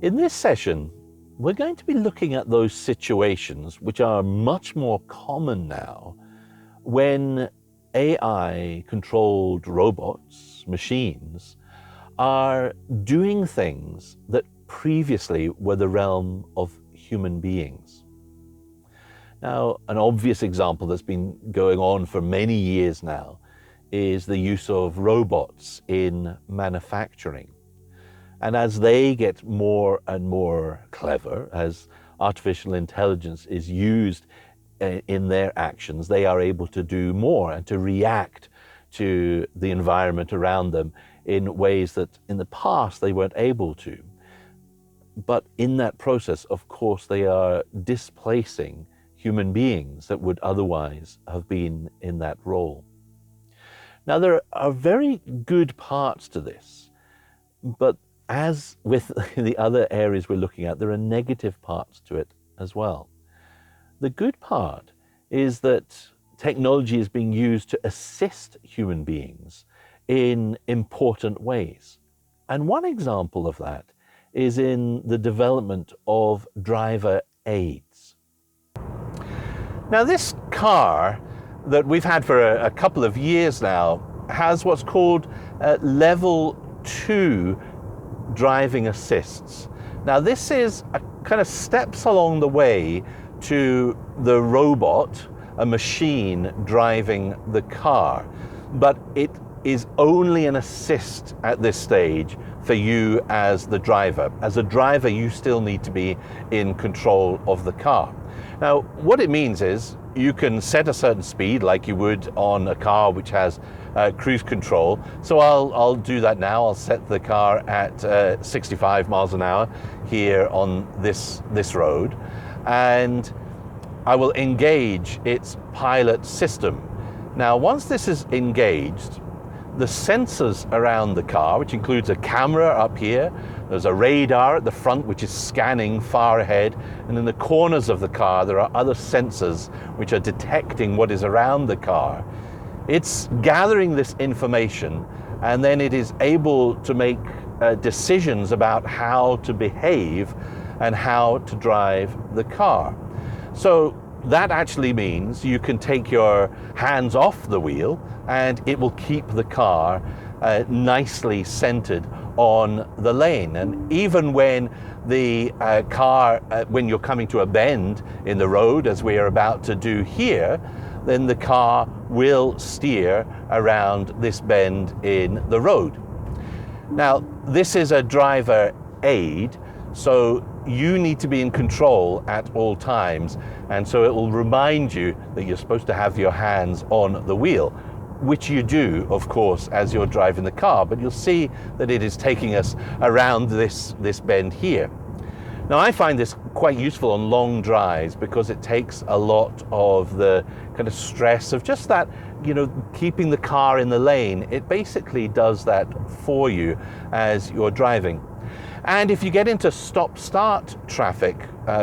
In this session, we're going to be looking at those situations which are much more common now when AI-controlled robots, machines, are doing things that previously were the realm of human beings. Now, an obvious example that's been going on for many years now is the use of robots in manufacturing. And as they get more and more clever, as artificial intelligence is used in their actions, they are able to do more and to react to the environment around them in ways that in the past they weren't able to. But in that process, of course, they are displacing human beings that would otherwise have been in that role. Now, there are very good parts to this, but as with the other areas we're looking at, there are negative parts to it as well. The good part is that technology is being used to assist human beings in important ways. And one example of that is in the development of driver aids. Now, this car that we've had for a couple of years now has what's called level 2 driving assists. Now, this is a kind of steps along the way to the robot, a machine driving the car, but it is only an assist at this stage for you as the driver. As a driver, you still need to be in control of the car. Now, what it means is you can set a certain speed like you would on a car which has cruise control. So I'll do that now. I'll set the car at 65 miles an hour here on this road, and I will engage its pilot system. Now, once this is engaged, the sensors around the car, which includes a camera up here, there's a radar at the front which is scanning far ahead, and in the corners of the car there are other sensors which are detecting what is around the car. It's gathering this information, and then it is able to make decisions about how to behave and how to drive the car. So that actually means you can take your hands off the wheel and it will keep the car nicely centered on the lane. And even when the car, when you're coming to a bend in the road, as we are about to do here, then the car will steer around this bend in the road. Now, this is a driver aid, so you need to be in control at all times, and so it will remind you that you're supposed to have your hands on the wheel, which you do, of course, as you're driving the car, but you'll see that it is taking us around this bend here. Now, I find this quite useful on long drives because it takes a lot of the kind of stress of just that, keeping the car in the lane. It basically does that for you as you're driving. And if you get into stop-start traffic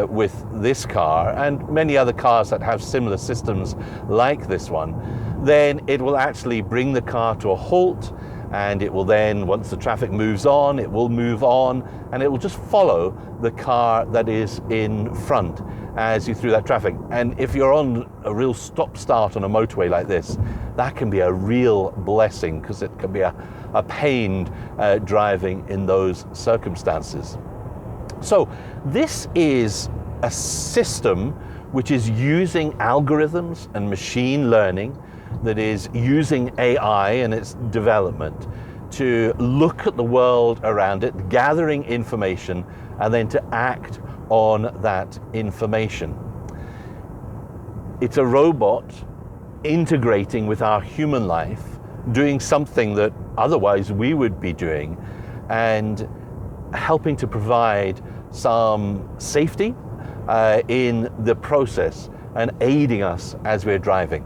with this car and many other cars that have similar systems like this one, then it will actually bring the car to a halt, and it will then, once the traffic moves on, it will move on, and it will just follow the car that is in front as you through that traffic. And if you're on a real stop-start on a motorway like this, that can be a real blessing, because it can be a pain driving in those circumstances. So this is a system which is using algorithms and machine learning, that is using AI and its development to look at the world around it, gathering information, and then to act on that information. It's a robot integrating with our human life, doing something that otherwise we would be doing, and helping to provide some safety in the process and aiding us as we're driving.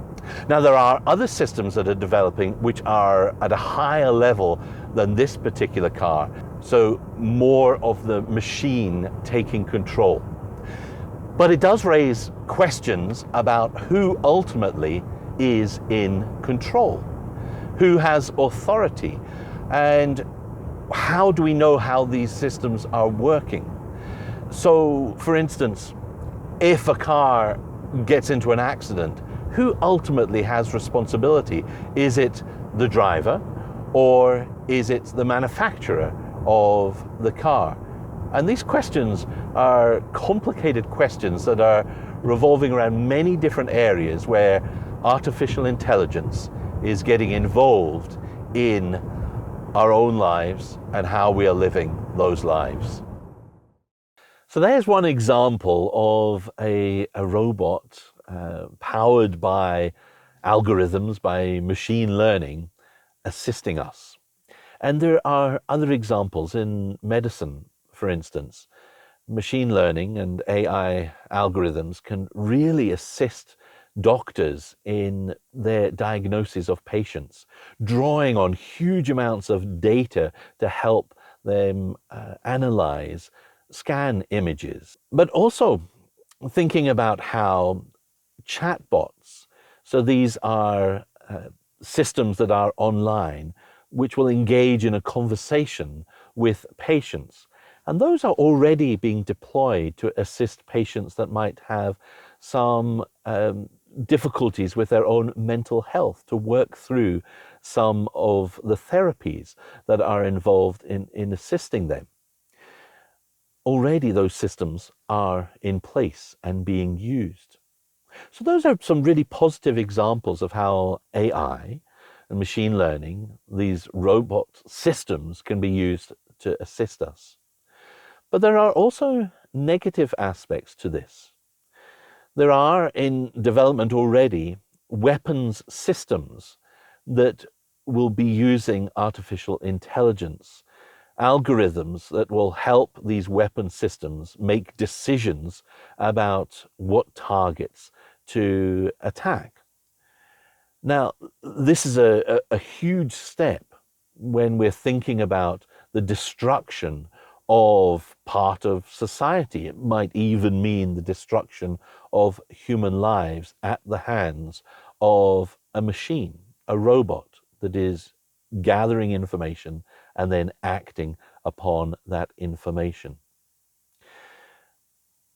Now, there are other systems that are developing which are at a higher level than this particular car, so more of the machine taking control. But it does raise questions about who ultimately is in control, who has authority, and how do we know how these systems are working? So, for instance, if a car gets into an accident, who ultimately has responsibility? Is it the driver, or is it the manufacturer of the car? And these questions are complicated questions that are revolving around many different areas where artificial intelligence is getting involved in our own lives and how we are living those lives. So there's one example of a robot powered by algorithms, by machine learning, assisting us. And there are other examples in medicine, for instance. Machine learning and AI algorithms can really assist doctors in their diagnosis of patients, drawing on huge amounts of data to help them analyze, scan images, but also thinking about how chatbots, so these are systems that are online, which will engage in a conversation with patients. And those are already being deployed to assist patients that might have some difficulties with their own mental health, to work through some of the therapies that are involved in assisting them. Already those systems are in place and being used. So those are some really positive examples of how AI and machine learning, these robot systems, can be used to assist us. But there are also negative aspects to this. There are in development already weapons systems that will be using artificial intelligence, algorithms that will help these weapon systems make decisions about what targets to attack. Now, this is a huge step when we're thinking about the destruction of part of society. It might even mean the destruction of human lives at the hands of a machine, a robot that is gathering information and then acting upon that information.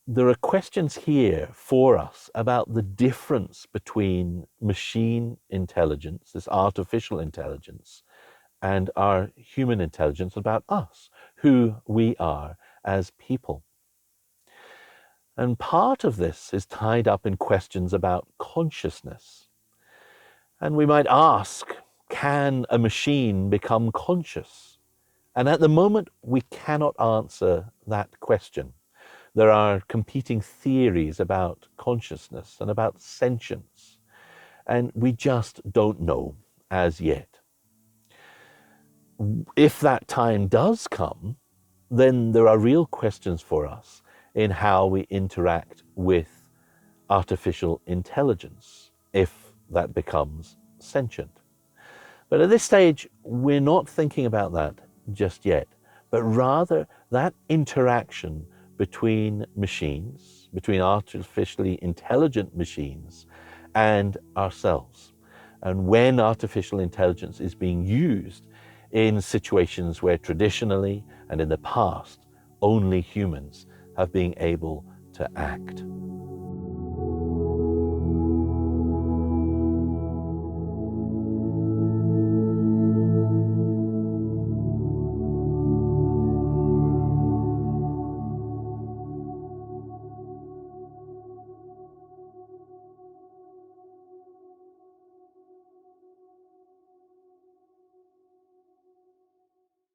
There are questions here for us about the difference between machine intelligence, this artificial intelligence, and our human intelligence, about us, who we are as people. And part of this is tied up in questions about consciousness. And we might ask, can a machine become conscious? And at the moment, we cannot answer that question. There are competing theories about consciousness and about sentience, and we just don't know as yet. If that time does come, then there are real questions for us in how we interact with artificial intelligence, if that becomes sentient. But at this stage, we're not thinking about that just yet, but rather that interaction between machines, between artificially intelligent machines and ourselves. And when artificial intelligence is being used in situations where traditionally and in the past only humans have been able to act.